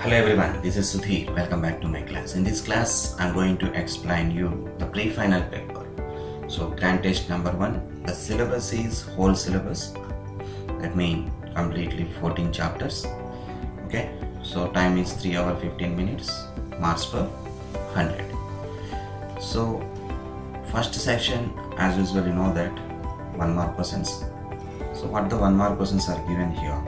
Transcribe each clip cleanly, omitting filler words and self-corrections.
Hello everyone, this is Sudhir. Welcome back to my class. In this class, I'm going to explain you the pre-final paper. So, grand test number 1. The syllabus is whole syllabus. That means completely 14 chapters. Okay. So, time is 3 hours 15 minutes. Marks per 100. So, first section, as usual, you know that 1 mark questions. So, what the 1 mark questions are given here?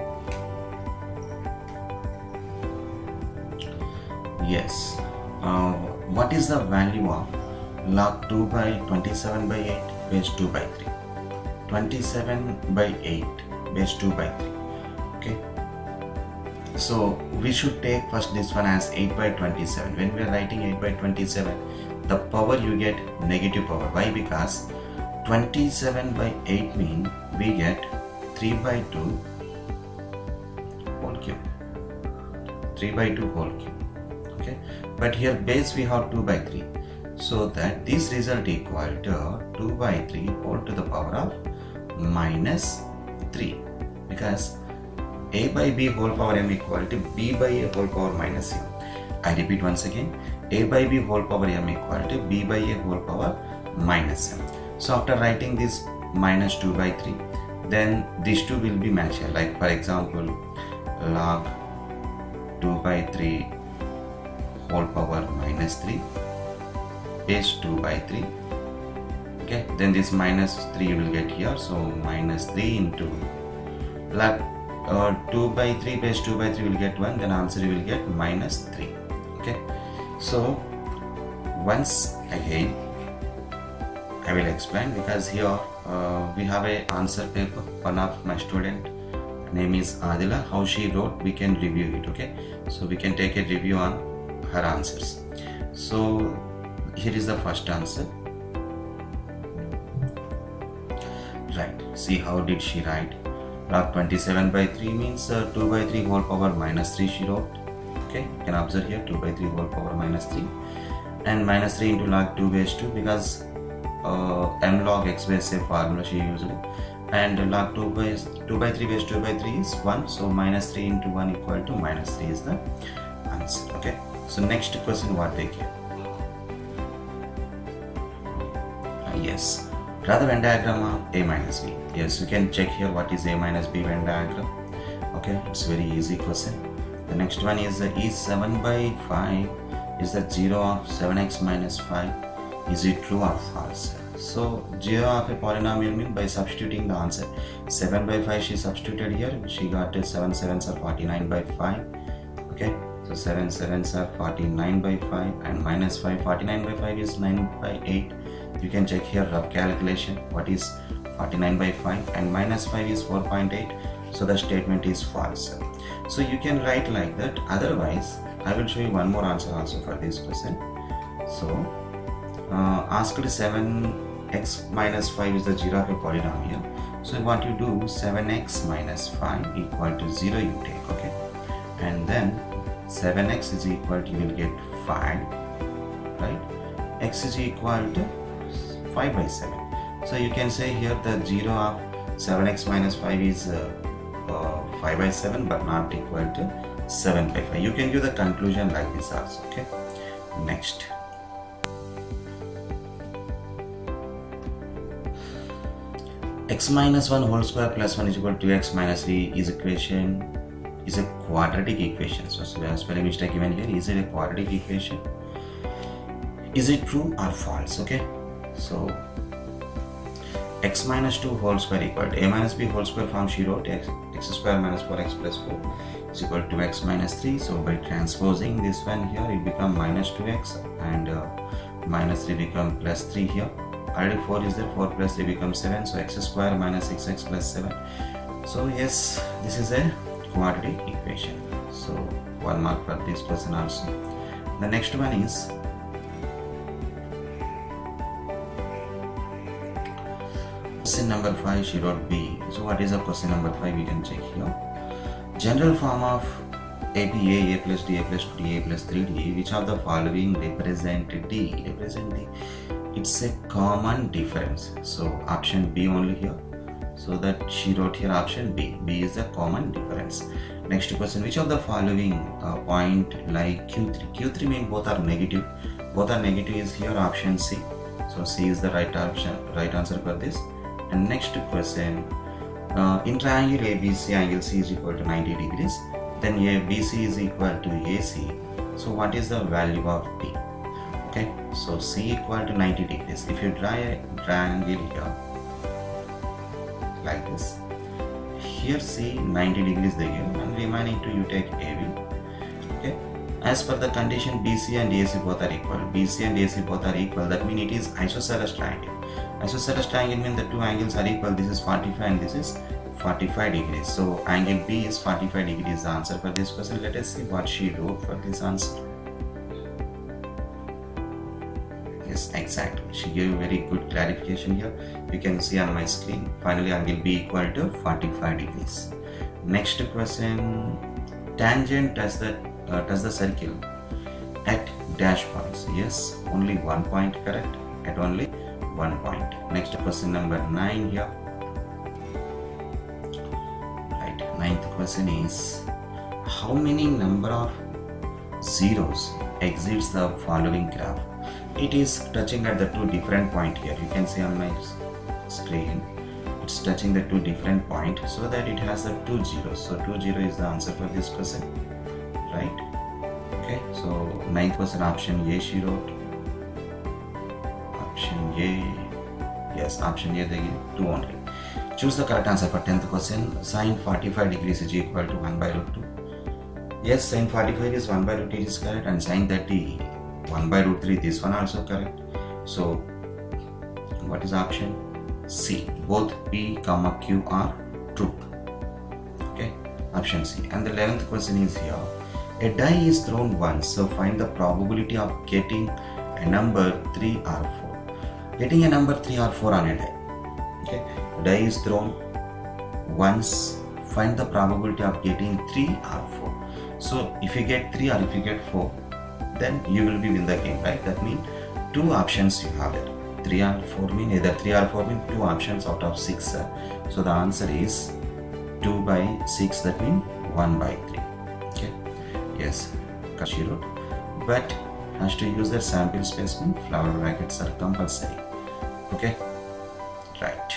Yes, what is the value of log 2 by 27 by 8 base 2 by 3? 27 by 8 base 2 by 3. Okay, so we should take first this one as 8 by 27. When we are writing 8 by 27, the power you get negative power. Why? Because 27 by 8 means we get 3 by 2 whole cube. 3 by 2 whole cube. Okay, but here base we have 2 by 3, so that this result equal to 2 by 3 whole to the power of minus 3, because a by b whole power m equal to b by a whole power minus m. I repeat once again, a by b whole power m equal to b by a whole power minus m. So after writing this minus 2 by 3, then these two will be matched. Like for example, log 2 by 3 whole power minus 3 base 2 by 3. Okay, then this minus 3 you will get here, so minus 3 into log 2 by 3 base 2 by 3 will get 1, then answer you will get minus 3. Okay, so once again I will explain, because here we have a answer paper. One of my student name is Adila. How she wrote, we can review it. Okay, so we can take a review on her answers. So here is the first answer. Right, see how did she write? Log 27 by 3 means 2 by 3 whole power minus 3 she wrote. Okay, you can observe here 2 by 3 whole power minus 3, and minus 3 into log 2 base 2, because m log x base a formula she used, and log 2 by 3 base 2 by 3 is 1, so minus 3 into 1 equal to minus 3 is the answer. Okay, so next question, what they give? Yes, draw the Venn diagram of A minus B. Yes, you can check here what is A minus B Venn diagram. Okay, it's very easy question. The next one is 7 by 5 is the 0 of 7x minus 5. Is it true or false? So 0 of a polynomial means by substituting the answer. 7 by 5 she substituted here, she got 7 7s are 49 by 5. Okay, so 7 7s are 49 by 5, and minus 5, 49 by 5 is 9 by 8. You can check here rough calculation, what is 49 by 5, and minus 5 is 4.8, so the statement is false. So you can write like that. Otherwise, I will show you one more answer also for this question. So asked 7x minus 5 is the 0 of a polynomial. So what you do, 7x minus 5 equal to 0 you take. Okay, and then 7x is equal to, you will get 5, right? X is equal to 5 by 7. So you can say here the 0 of 7x minus 5 is 5 by 7, but not equal to 7 by 5. You can give the conclusion like this also. Okay, next. X minus 1 whole square plus 1 is equal to x minus 3 is a quadratic equation. So spelling mistake given here. Is it a quadratic equation? Is it true or false? Okay, so x minus 2 whole square equal to a minus b whole square form she wrote, x square minus 4x plus 4 is equal to x minus 3. So by transposing this one here, it become minus 2x, and minus 3 become plus 3 here. Already 4 is there, 4 plus 3 becomes 7, so x square minus 6x plus 7. So yes, this is a quadratic equation. So 1 mark for this person also. The next one is question number 5, she wrote B. So what is the question number 5? We can check here. General form of A plus D, A plus 2D, A plus 3D. Which of the following represent D? Represent D. It's a common difference. So option B only here. So that she wrote here option B. B is the common difference. Next question, which of the following point like Q3? Q3 means both are negative. Both are negative is here option C. So C is the right option, right answer for this. And next question, in triangle ABC, angle C is equal to 90 degrees. Then BC is equal to AC. So what is the value of B? Okay, so C equal to 90 degrees. If you draw a triangle here, like this, here C 90 degrees they give, and remaining 2 you take AB. Okay, as per the condition BC and AC both are equal. BC and AC both are equal, that means it is isosceles triangle. Isosceles triangle means the two angles are equal. This is 45 and this is 45 degrees. So angle B is 45 degrees. The answer for this question. Let us see what she wrote for this answer. Yes, exactly. She gave very good clarification here. You can see on my screen. Finally, angle B equal to 45 degrees. Next question. Tangent touch the circle at dash points. Yes, only 1 point correct. At only 1 point. Next question number 9 here. Right. 9th question is, how many number of zeros exits the following graph? It is touching at the two different point here. You can see on my screen. It's touching the two different point, so that it has the 2 zeros. So 2 0 is the answer for this question. Right. Okay. So 9th question option A she wrote. Option A. Yes, option A they give 2 only. Choose the correct answer for 10th question. Sin 45 degrees is equal to 1 by root 2. Yes, sin 45 is 1 by root 8 is correct, and sin 30 1 by root 3, this one also correct. So what is option C? Both P comma Q are true. Okay, option C. And the 11th question is here. A die is thrown once, so find the probability of getting a number 3 or 4. Getting a number 3 or 4 on a die. Okay, a die is thrown once, find the probability of getting 3 or 4. So if you get 3 or if you get 4, then you will be win the game, right? That means 2 options you have there. 3 or 4 mean either 3 or 4 mean 2 options out of 6. So the answer is 2 by 6, that means 1 by 3. Okay. Yes, she wrote. But has to use their sample specimen. Flower brackets are compulsory. Okay. Right.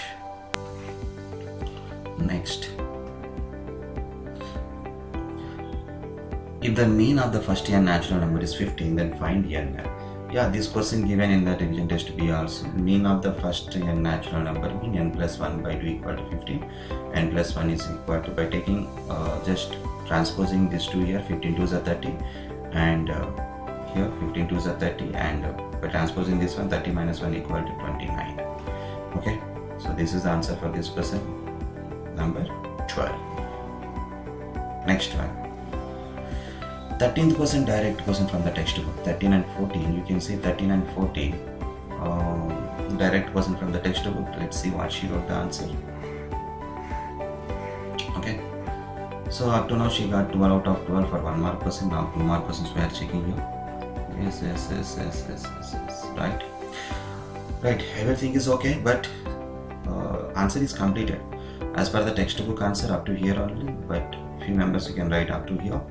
Next. If the mean of the first n natural number is 15, then find n. Yeah, this question given in the revision test B also. Mean of the first n natural number mean n plus 1 by 2 equal to 15. N plus 1 is equal to, by taking just transposing this 2 here, 15 2s are 30, and here 15 2s are 30, and by transposing this one, 30 minus 1 equal to 29. Okay, so this is the answer for this question number 12. Next one. 13th question, direct question from the textbook. 13 and 14, you can see 13 and 14 direct question from the textbook. Let's see what she wrote the answer. Okay, so up to now she got 12 out of 12 for 1 mark question. Now 2 mark questions we are checking here. Yes, right, everything is okay, but answer is completed as per the textbook answer up to here only, but few members you can write up to here.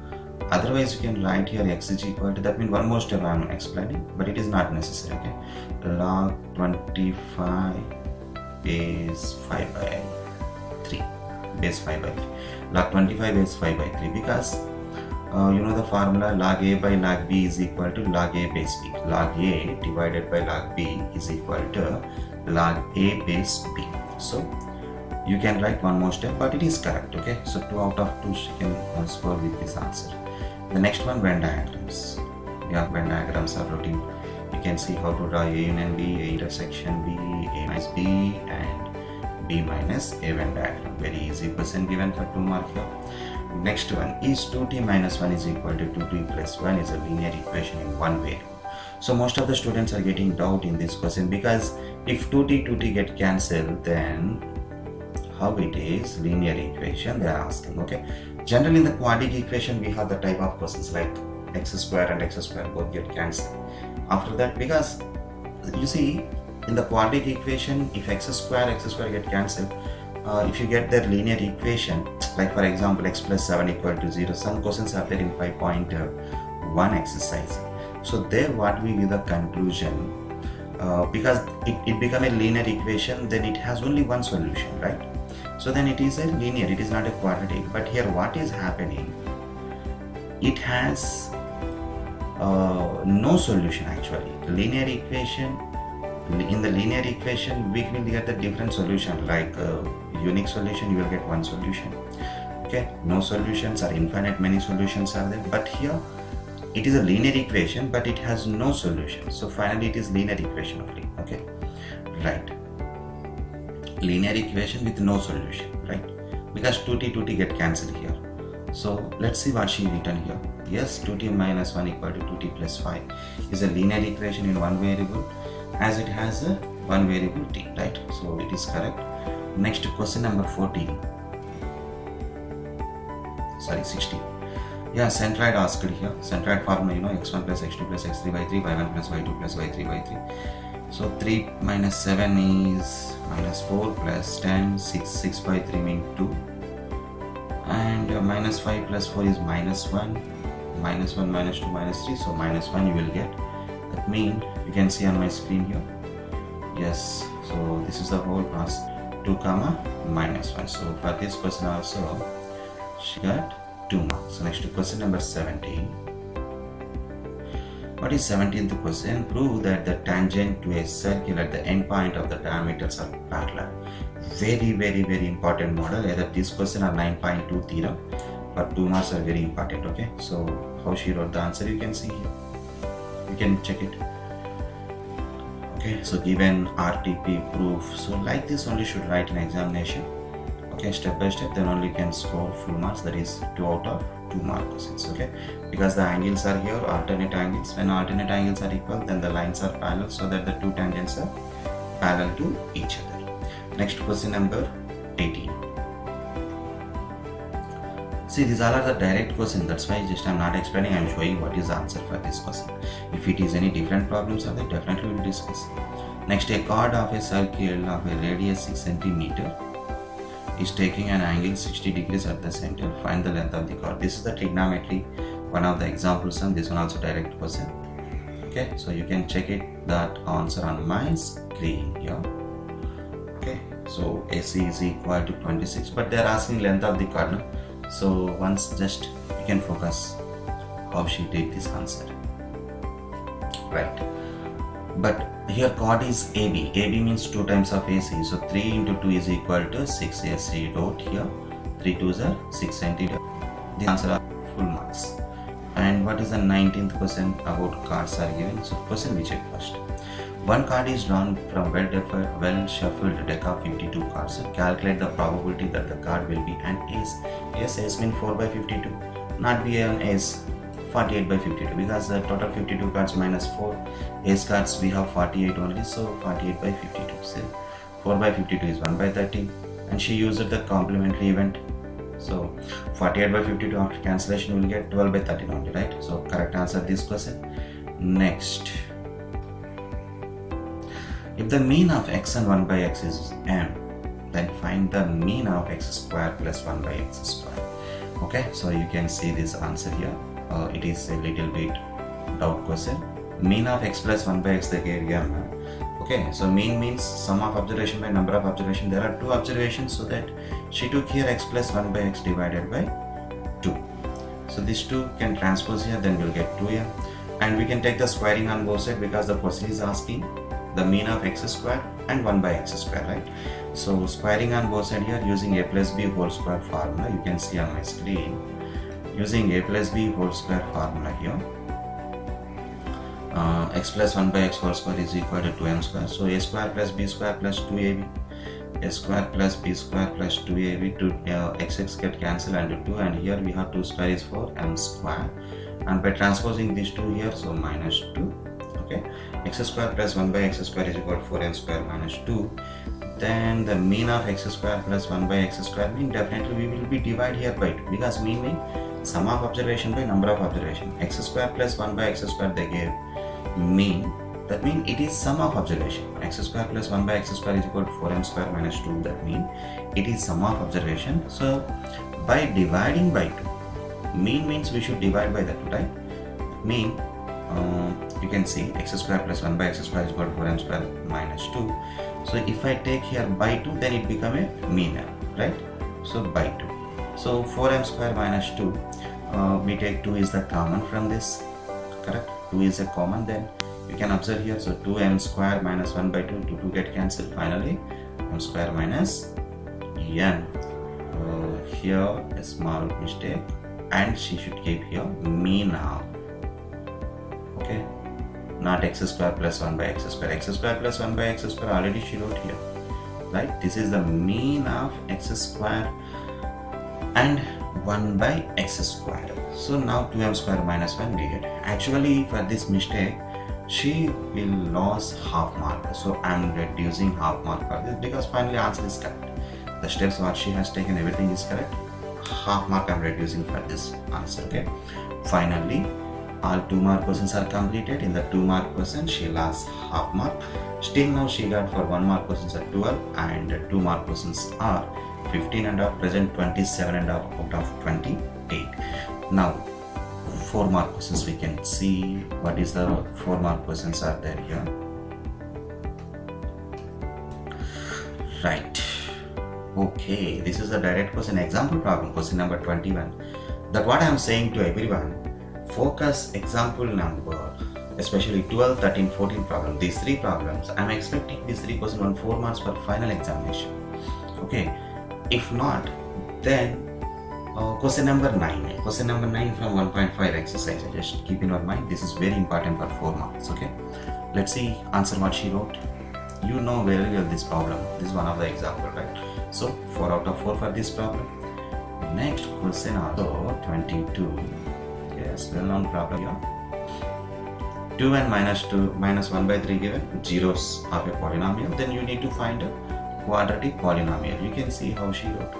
Otherwise you can write here x is equal to, that means one more step I am explaining, but it is not necessary. Okay, log 25 base 5 by 3, base 5 by 3, log 25 base 5 by 3, because you know the formula, log a by log b is equal to log a base b. Log a divided by log b is equal to log a base b. So you can write one more step, but it is correct. Okay, so 2 out of 2 she can score with this answer. The next one, Venn diagrams. Yeah, Venn diagrams are routine. You can see how to draw A union B, A intersection B, A minus B, and B minus A Venn diagram. Very easy question given for 2 mark here. Next one is 2t minus 1 is equal to 2t plus 1 is a linear equation in one variable. So most of the students are getting doubt in this question, because if 2t get cancelled, then how it is linear equation they are asking. Okay, generally in the quadratic equation we have the type of questions like x square and x square both get cancelled. After that, because you see in the quadratic equation, if x square get cancelled, if you get their linear equation, like for example x plus 7 equal to 0, some questions are there in 5.1 exercise. So there what we give the conclusion, because it become a linear equation, then it has only one solution, right? So then it is a linear, it is not a quadratic. But here what is happening, it has no solution actually. Linear equation, in the linear equation we will get the different solution, like unique solution you will get one solution, okay, no solutions or infinite many solutions are there. But here it is a linear equation but it has no solution, so finally it is linear equation only, okay, right? Linear equation with no solution, right? Because 2t get cancelled here. So let's see what she written here. Yes, 2t minus 1 equal to 2t plus 5 is a linear equation in one variable as it has a one variable t, right? So it is correct. Next question number 14. Sorry, 16. Yeah, centroid asked here. Centroid formula, you know, x1 plus x2 plus x3 by 3, y1 plus y2 plus y3 by 3. So 3 minus 7 is minus 4 plus 10, 6 by 3 means 2. And minus 5 plus 4 is minus 1. Minus 1, minus 2, minus 3. So minus 1 you will get. That means you can see on my screen here. Yes, so this is the whole class 2 comma minus 1. So for this question also she got 2 marks. So next to question number 17. What is 17th question? Prove that the tangent to a circle at the end point of the diameters are parallel. Very important model. Either this question or 9.2 theorem, but 2 marks are very important, okay? So how she wrote the answer you can see here. You can check it. Okay, so given RTP proof. So like this only should write in examination. Okay, step by step, then only can score full marks, that is 2 out of 2 mark questions, okay? Because the angles are here, alternate angles. When alternate angles are equal, then the lines are parallel, so that the two tangents are parallel to each other. Next question number 18. See, these all are the direct questions, that's why just I'm not explaining, I'm showing what is the answer for this question. If it is any different problems are there, definitely we will discuss. Next, a chord of a circle of a radius 6 cm is taking an angle 60 degrees at the center. Find the length of the chord. This is the trigonometry, one of the examples, and this one also direct question. Okay, so you can check it that answer on my screen here. Okay, so AC is equal to 26, but they are asking length of the chord, no? So once just you can focus how she did this answer, right? But here chord is AB. AB means 2 times of AC. So 3 into 2 is equal to 6 AC dot here. 3 2s are 6 cm. The answer are full marks. And what is the 19th question about cards are given? So question we check first. One card is drawn from well shuffled deck of 52 cards. So calculate the probability that the card will be an ace. Yes, ace means 4 by 52. Not be an ace. 48 by 52, because the total 52 cards minus 4 ace cards we have 48 only, so 48 by 52. So 4 by 52 is 1 by 30, and she used the complementary event. So 48 by 52 after cancellation will get 12 by 13 only, right? So correct answer this question. Next, if the mean of x and 1 by x is m, then find the mean of x square plus 1 by x square. Okay, so you can see this answer here. It is a little bit doubt question. Mean of x plus 1 by x they gave gamma. Okay, so mean means sum of observation by number of observation. There are 2 observations, so that she took here x plus 1 by x divided by 2. So these 2 can transpose here, then we'll get 2m. And we can take the squaring on both sides, because the question is asking the mean of x square and 1 by x square, right? So squaring on both sides here using a plus b whole square formula, you can see on my screen. Using a plus b whole square formula here, x plus 1 by x whole square is equal to 2m square. So a square plus b square plus 2ab, a square plus b square plus 2ab, to x get cancelled and 2, and here we have 2 square is 4m square, and by transposing these 2 here, so minus 2. Okay, x square plus 1 by x square is equal to 4m square minus 2. Then the mean of x square plus 1 by x square mean definitely we will be divide here by 2, because mean means sum of observation by number of observation. X square plus 1 by x square they gave mean That means it is sum of observation. X square plus 1 by x square is equal to 4m square minus 2. That means it is sum of observation. So by dividing by 2, mean means we should divide by the 2, right? Mean, you can see x square plus 1 by x square is equal to 4m square minus 2. So if I take here by 2, then it become a mean error, right? So by 2. So 4m square minus 2, we take 2 is the common from this, correct? 2 is a common, then you can observe here. So 2m square minus 1 by 2, 2 get cancelled. Finally, m square minus n. Here a small mistake, and she should keep here mean of, okay, not x square plus 1 by x square. X square plus 1 by x square already she wrote here, right? This is the mean of x square and 1 by x square. So now 2m square minus 1 we get. Actually for this mistake she will lose half mark. So I am reducing half mark for this because finally answer is correct. The steps what she has taken, everything is correct. Half mark I am reducing for this answer, okay? Finally all 2 mark questions are completed. In the 2 mark question she lost half mark. Still now she got for 1 mark questions are 12 and 2 mark questions are 15 and half, present 27 and half out of 28. Now 4 mark questions, we can see what is the 4 mark questions are there here, right? Okay, this is a direct question, example problem, question number 21. That what I am saying to everyone, focus example number, especially 12, 13, 14 problem. These 3 problems, I am expecting these 3 questions on 4 marks for final examination. Okay, if not, then question number 9. Question number 9 from 1.5 exercise. Just keep in your mind, this is very important for 4 marks. Okay, let's see answer what she wrote. You know very well this problem. This is one of the example, right? So 4 out of 4 for this problem. Next question also 22. Yes, well known problem here. 2n minus 2 minus 1 by 3 given, zeros of a polynomial. Then you need to find a quadratic polynomial. You can see how she wrote.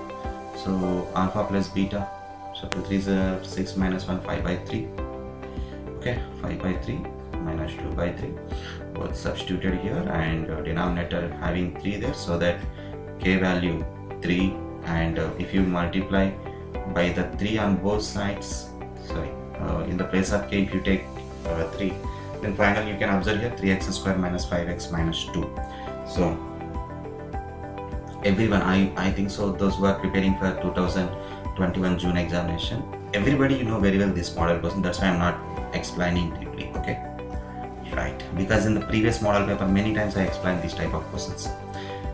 So alpha plus beta. So 2 3 is 6 minus 1, 5 by 3. Okay, 5 by 3 minus 2 by 3. Both substituted here, and denominator having 3 there, so that k value 3, and if you multiply by the 3 on both sides, sorry, in the place of k if you take 3, then finally you can observe here 3x square minus 5x minus 2. So everyone, I think so, those who are preparing for 2021 June examination, everybody you know very well this model question. That's why I'm not explaining deeply, okay? Right, because in the previous model paper many times I explained this type of questions.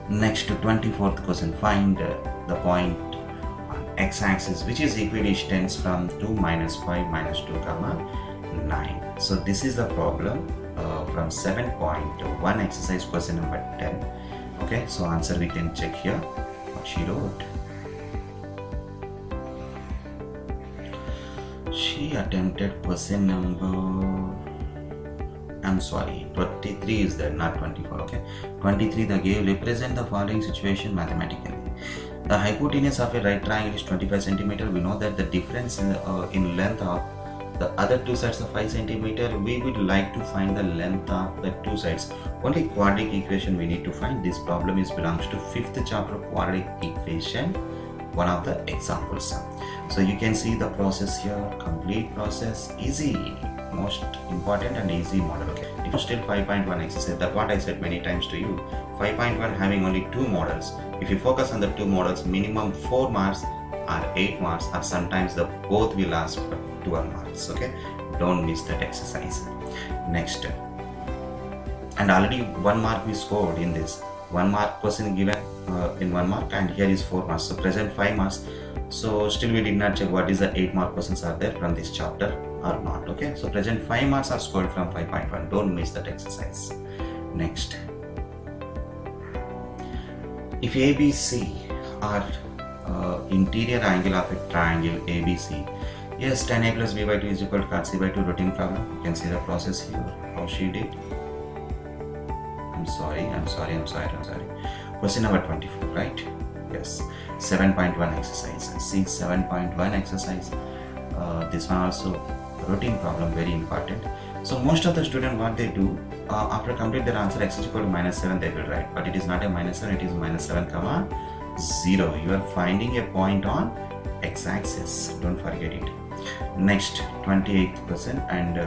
Next to 24th question, find the point on x-axis which is equidistant from 2 minus 5 minus 2 comma 9. So this is the problem from 7.1 exercise question number 10. Okay, so answer we can check here what she wrote. She attempted question number, I'm sorry, 23 is there, not 24. Okay, 23 the gave represent the following situation mathematically. The hypotenuse of a right triangle is 25 centimeter. We know that the difference in length of the other 2 sides of 5 centimeter. We would like to find the length of the 2 sides. Only quadratic equation we need to find. This problem is belongs to 5th chapter quadratic equation, one of the example sum. So you can see the process here, complete process, easy, most important and easy model. Okay, it was still 5.1 exercise. That what I said many times to you. 5.1 having only 2 models. If you focus on the 2 models, minimum 4 marks or 8 marks, or sometimes the both will last for 12 marks. Okay, don't miss that exercise. Next, and already 1 mark we scored in this. 1 mark question given in 1 mark, and here is 4 marks. So present 5 marks. So still we did not check what is the 8 mark questions are there from this chapter or not. Okay, so present 5 marks are scored from 5.1. Don't miss that exercise. Next, if ABC are interior angle of a triangle ABC, yes, tan A plus B by 2 is equal to cot C by 2, routine problem. You can see the process here, how she did. I'm sorry. Question number 24, right? Yes, 7.1 exercise. See 7.1 exercise. This one also routine problem, very important. So most of the students, what they do, after complete their answer x is equal to -7, they will write, but it is not a -7, it is -7 comma 0. You are finding a point on x-axis, don't forget it. Next, 28th question, and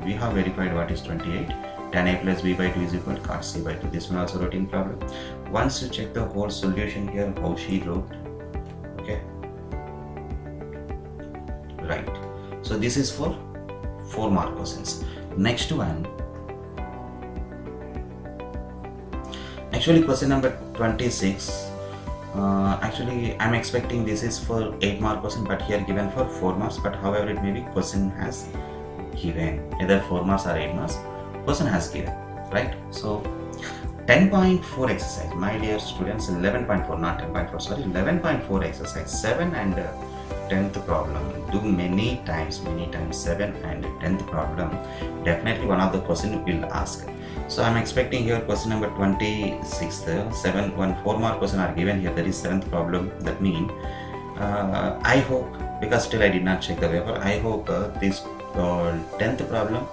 we have verified what is 28. Tan a plus b by 2 is equal to cos c by 2. This one also routine problem. Once you check the whole solution here, how she wrote, okay, right. So this is for 4 mark questions. Next one, actually question number 26. Actually I'm expecting this is for 8 mark question, but here given for 4 marks, but however it may be, question has given either 4 marks or 8 marks, question has given, right? So 10.4 exercise, my dear students, 11.4, not 10.4, sorry, 11.4 exercise, 7 and 10th problem. Do many times 7 and 10th problem. Definitely one of the question will ask. So I'm expecting here question number 26, 4 mark question are given here, that is 7th problem. That means I hope, because still I did not check the paper, I hope this 10th problem,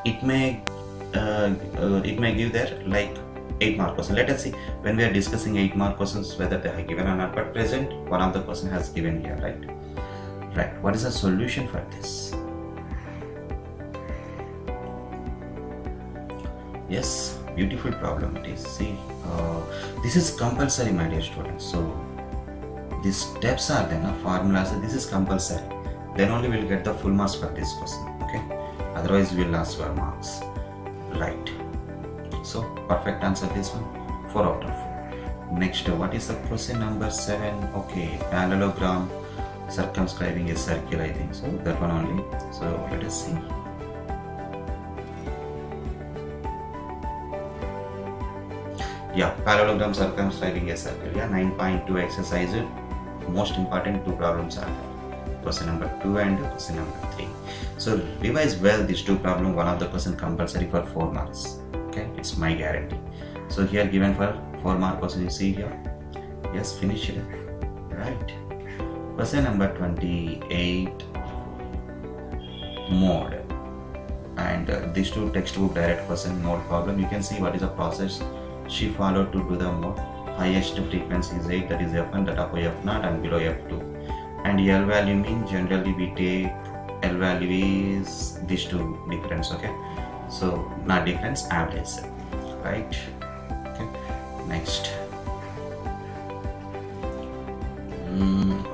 it may give there like 8 mark question. Let us see when we are discussing 8 mark questions whether they are given or not, but present one of the question has given here, right? Right. What is the solution for this? Yes, beautiful problem it is. See, this is compulsory, my dear students. So these steps are there, formulas. This is compulsory. Then only we'll get the full marks for this question. Okay. Otherwise, we'll lose our marks. Right. So perfect answer this one. 4 out of 4. Next, what is the question number 7? Okay, parallelogram circumscribing a circle, I think so. That one only. So let us see. Yeah, parallelogram circumscribing a circle. Yeah, 9.2 exercise. Most important 2 problems are there. Question number 2 and question number 3. So revise well these 2 problems. One of the question compulsory for 4 marks. Okay, it's my guarantee. So here given for 4 mark question, you see here. Yes, finish it. Right. Question number 28. Mode. And these 2 textbook direct question mode problem. You can see what is the process she followed to do the mode. Highest frequency is 8, that is F1, that above F0 and below F2. And L value means generally we take L value is these 2 difference, okay? So not difference, average, right? Okay. Next.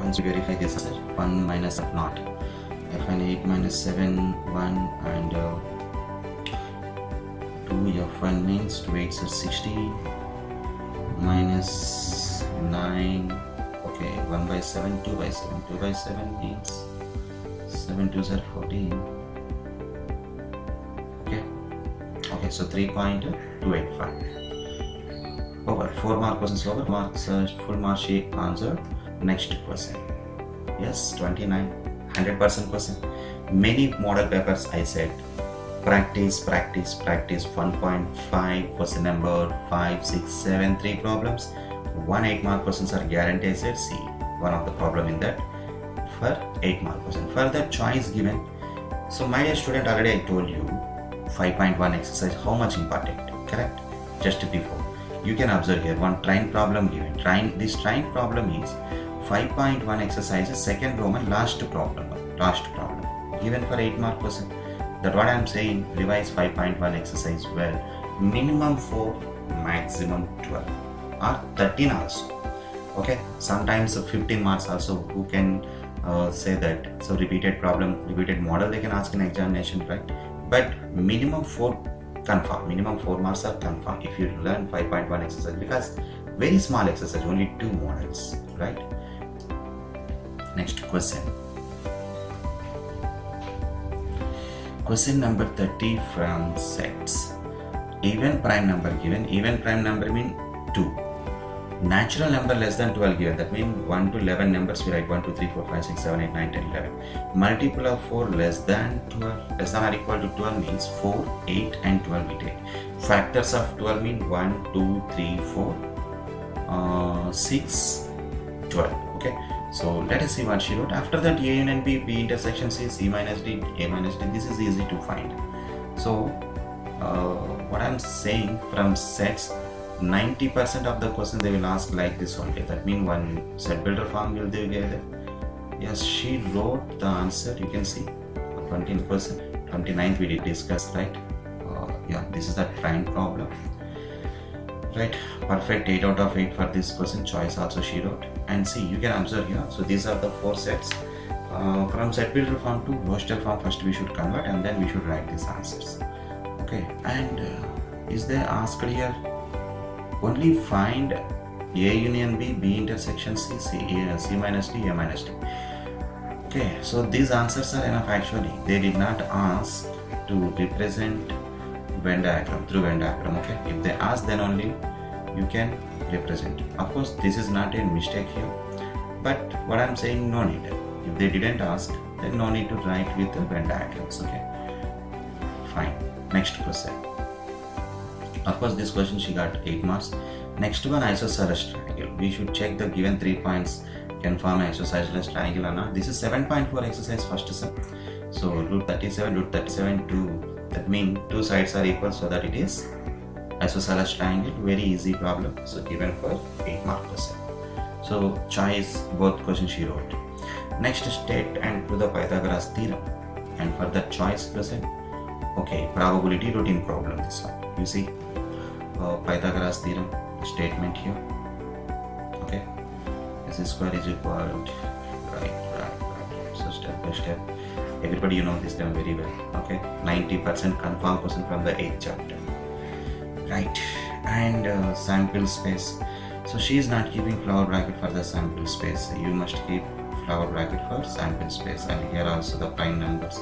Once you verify this is 1 minus F0. F1 8 minus 7, 1 and 2 F1 means 2 8s are 16 minus 9. Okay, 1 by 7, 2 by 7. 2 by 7 means 7 2s are 14. Okay. Okay, so 3.285. Over 4 mark questions over. Marks full mark she answered. Next question. Yes, 29. 100% question. Many model papers I said. Practice 1.5 question number 5 6 7 3 problems. 1 8 mark questions are guaranteed. I said see one of the problem in that for 8 mark question. For the choice given, so my dear student, already I told you 5.1 exercise how much important, correct? Just before you can observe here one train problem given. This train problem is 5.1 exercises, second Roman last problem given for 8 mark question. That what I am saying, revise 5.1 exercise well, minimum 4, maximum 12 or 13 also. Okay, sometimes 15 marks also, who can say that. So repeated problem, repeated model they can ask in examination, right? But minimum 4 confirm, minimum 4 marks are confirm if you learn 5.1 exercise, because very small exercise, only 2 models, right? Next question. Question number 30 from sets. Even prime number given. Even prime number mean 2. Natural number less than 12 given. That means 1 to 11 numbers we write 1, 2, 3, 4, 5, 6, 7, 8, 9, 10, 11. Multiple of 4 less than 12. Less than or equal to 12 means 4, 8 and 12 we take. Factors of 12 mean 1, 2, 3, 4, 6, 12. Okay. So let us see what she wrote. After that, A and B, B intersection C, C minus D, A minus D. This is easy to find. So what I'm saying, from sets 90% of the question they will ask like this only. That means one set builder form will they get. Yes, she wrote the answer. You can see 20%. 29th we did discuss, right? Yeah, this is the prime problem, right? Perfect 8 out of 8 for this question. Choice also she wrote. And see, you can observe here. So these are the 4 sets. From set builder form to Vostell form, first we should convert and then we should write these answers. Okay, and is there asked here only find A union B, B intersection C, C minus D, A minus D. Okay, so these answers are enough actually. They did not ask to represent Venn diagram through Venn diagram. Okay, if they ask, then only you can represent. Of course, this is not a mistake here, but what I'm saying, no need. If they didn't ask, then no need to write with the Venn diagrams. Okay, fine. Next question. Of course, this question she got 8 marks. Next one, isosceles triangle. We should check the given 3 points can form an isosceles triangle or not. This is 7.4 exercise first step. So root 37, 2. That means 2 sides are equal, so that it is isosceles triangle. Very easy problem. So given for 8 mark question. So choice both questions she wrote. Next, state and prove the Pythagoras theorem. And for the choice question, okay, probability routine problem. This one, you see, Pythagoras theorem statement here. Okay, s square is equal to right. So step by step, everybody you know this term very well. Okay, 90% confirm question from the 8th chapter. Right, and sample space. So she is not keeping flower bracket for the sample space. You must keep flower bracket for sample space, and here also the prime numbers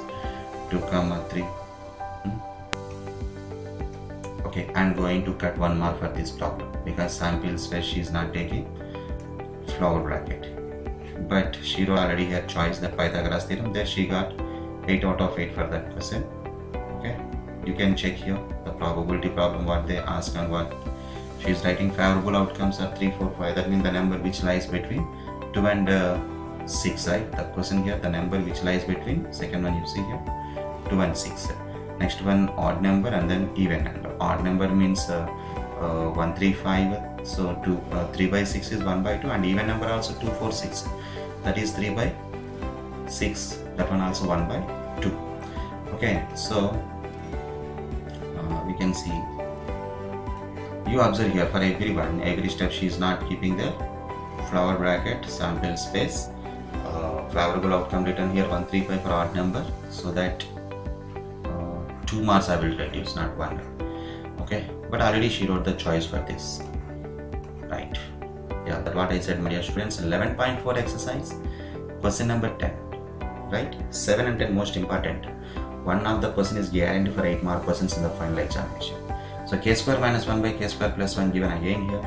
2, 3. Okay, I'm going to cut 1 mark for this problem because sample space she is not taking flower bracket, but she already had choice the Pythagoras theorem. There she got 8 out of 8 for that question. Okay, you can check here the probability problem what they ask and what she is writing. Favorable outcomes are 3, 4, 5. That means the number which lies between 2 and 6. Right, the question here, the number which lies between, second one you see here, 2 and 6. Next one, odd number, and then even number. Odd number means 1, 3, 5. So 3 by 6 is 1 by 2, and even number also 2, 4, 6. That is 3 by 6. That one also 1 by 2. Okay, so we can see. You observe here for everyone, every step she is not keeping the flower bracket, sample space. Favorable outcome written here 1, 3, 5 for odd number, so that 2 marks I will reduce, not 1. Okay, but already she wrote the choice for this. Right, yeah, that's what I said, my dear students. 11.4 exercise, question number 10. Right, 7 and 10 most important. One of the question is guaranteed for 8 mark questions in the final examination. So k square minus 1 by k square plus 1 given again here.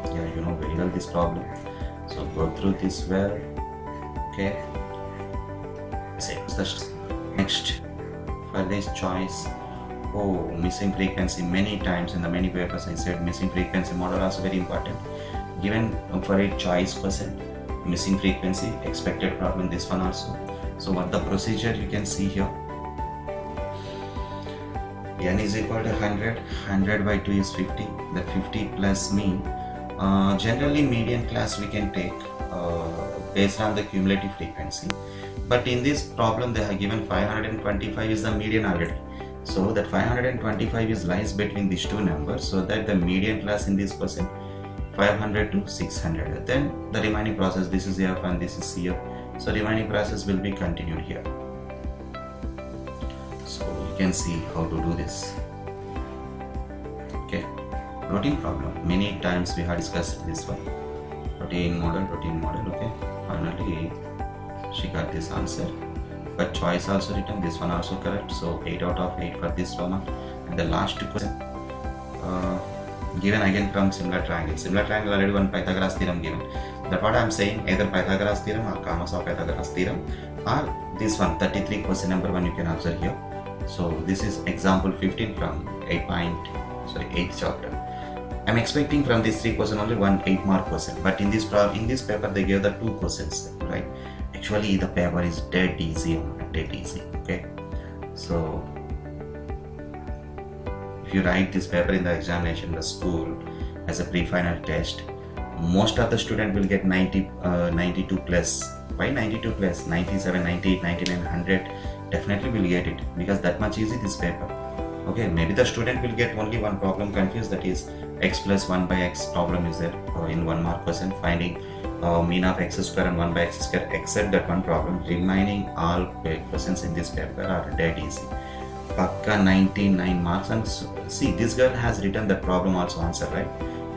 Yeah, you know very well this problem. So go through this well. Okay. Next, for this choice, oh, missing frequency. Many times in the many papers I said missing frequency model also very important. Given for a choice person, missing frequency, expected problem, this one also. So what the procedure you can see here. N is equal to 100, 100 by 2 is 50, that 50 plus mean. Generally median class we can take based on the cumulative frequency, but in this problem they have given 525 is the median already. So that 525 is lies between these two numbers, so that the median class in this question 500 to 600. Then the remaining process, this is F and this is CF, so remaining process will be continued here. So you can see how to do this. Okay, routine problem. Many times we have discussed this one. Routine model. Okay, finally she got this answer. But choice also written. This one also correct. So 8 out of 8 for this one. And the last question given again from similar triangle. Similar triangle already one Pythagoras theorem given. That's what I am saying. Either Pythagoras theorem or Karmazov Pythagoras theorem, or this one 33 question number 1 you can observe here. So this is example 15 from 8th chapter. I'm expecting from these 3 questions only one 8 mark question, but in this paper they gave the 2 questions, right? Actually the paper is dead easy. Okay, so if you write this paper in the examination in the school as a pre-final test, most of the student will get 92 plus. Why 92 plus? 97, 98, 99, 100 definitely will get it, because that much easy this paper. Okay, maybe the student will get only one problem confused, that is x plus 1 by x problem is there in 1 mark question, finding mean of x square and 1 by x square, except that one problem. Remaining all questions in this paper are dead easy. Pakka 99 marks. And see, this girl has written that problem also answer, right?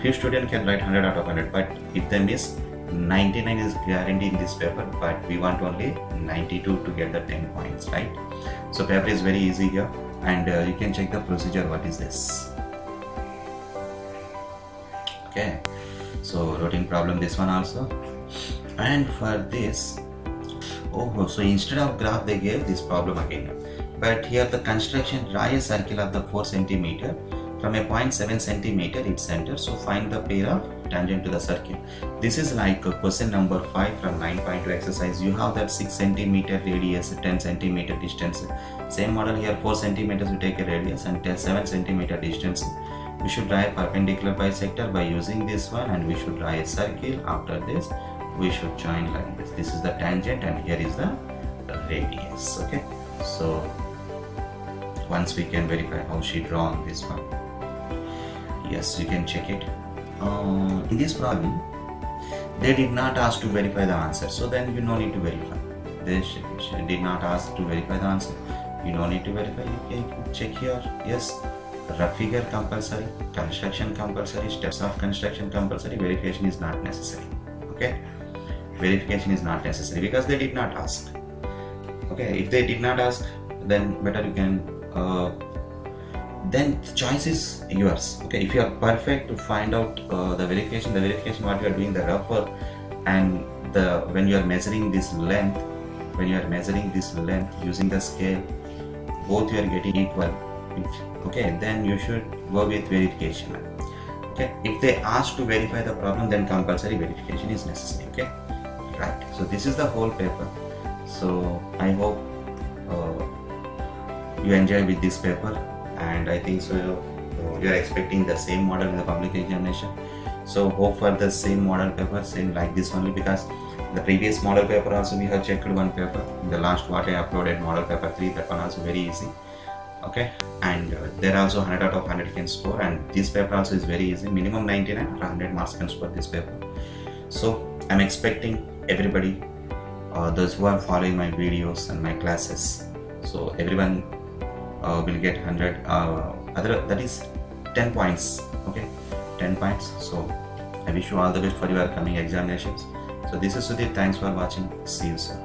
Few students can write 100 out of 100, but if they miss, 99 is guaranteed in this paper, but we want only 92 to get the 10 points, right? So paper is very easy here, and you can check the procedure. What is this? Okay, so routine problem, this one also. And for this, so instead of graph they gave this problem again, but here the construction, draw a circle of the 4 centimeter from a point 7 centimeter its center, so find the pair of tangent to the circle. This is like question number 5 from 9.2 exercise. You have that 6 centimeter radius, 10 centimeter distance. Same model here, 4 centimeters we take a radius and 7 centimeter distance. We should draw a perpendicular bisector by using this one, and we should draw a circle. After this we should join like this. This is the tangent and here is the radius. Okay, so once we can verify how she drawn this one. Yes, you can check it. In this problem they did not ask to verify the answer, so then you no need to verify. They did not ask to verify the answer, you don't need to verify. You can check here. Yes, rough figure compulsory, construction compulsory, steps of construction compulsory, verification is not necessary. Okay, verification is not necessary because they did not ask. Okay, if they did not ask, then better you can then the choice is yours. Okay, if you are perfect to find out the verification what you are doing, the rougher, and when you are measuring this length, using the scale, both you are getting equal. Okay, then you should go with verification. Okay, if they ask to verify the problem, then compulsory verification is necessary. Okay, right. So this is the whole paper. So I hope you enjoy with this paper, and I think so you are expecting the same model in the public examination. So hope for the same model paper, same like this only, because the previous model paper also we have checked one paper. The last what I uploaded, model paper 3, that one also very easy. Okay, and there also 100 out of 100 can score, and this paper also is very easy. Minimum 99 or 100 marks can score this paper. So I'm expecting everybody, those who are following my videos and my classes, so everyone will get 100 that is 10 points. Okay, 10 points. So I wish you all the best for your coming examinations. So this is Sudhir, thanks for watching, see you soon.